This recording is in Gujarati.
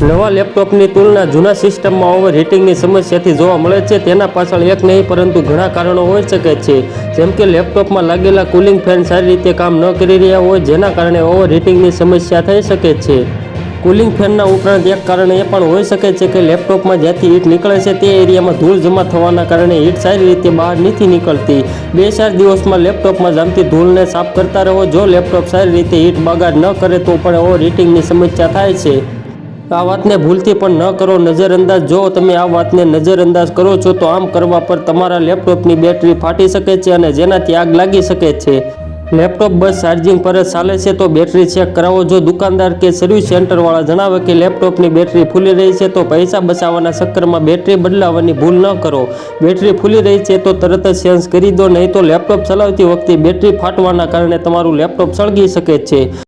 નવા લેપટોપની તુલના જૂના સિસ્ટમમાં ઓવરહીટિંગની સમસ્યાથી જોવા મળે છે। તેના પાછળ એક નહીં પરંતુ ઘણા કારણો હોઈ શકે છે, જેમ કે લેપટોપમાં લાગેલા કુલિંગ ફેન સારી રીતે કામ ન કરી રહ્યા હોય, જેના કારણે ઓવરહીટિંગની સમસ્યા થઈ શકે છે। કુલિંગ ફેનના ઉપરાંત એક કારણ એ પણ હોઈ શકે છે કે લેપટોપમાં જ્યાંથી હીટ નીકળે છે તે એરિયામાં ધૂળ જમા થવાના કારણે હીટ સારી રીતે બહાર નથી નીકળતી। 2-4 દિવસમાં લેપટોપમાં જામતી ધૂળને સાફ કરતા રહો। જો લેપટોપ સારી રીતે હીટ બગાડ ન કરે તો પણ ઓવરહીટિંગની સમસ્યા થાય છે। આ વાતને ભૂલથી પણ ન કરો નજરઅંદાજ। જો તમે આ વાતને નજરઅંદાજ કરો છો તો આમ કરવા પર તમારા લેપટોપની બેટરી ફાટી શકે છે અને જેનાથી આગ લાગી શકે છે। લેપટોપ બસ ચાર્જિંગ પર જ ચાલે છે તો બેટરી ચેક કરાવો। જો દુકાનદાર કે સર્વિસ સેન્ટરવાળા જણાવે કે લેપટોપની બેટરી ફૂલી રહી છે તો પૈસા બચાવવાના ચક્કરમાં બેટરી બદલાવવાની ભૂલ ન કરો। બેટરી ફૂલી રહી છે તો તરત જ ચેન્જ કરી દો, નહીં તો લેપટોપ ચલાવતી વખતે બેટરી ફાટવાના કારણે તમારું લેપટોપ સળગી શકે છે।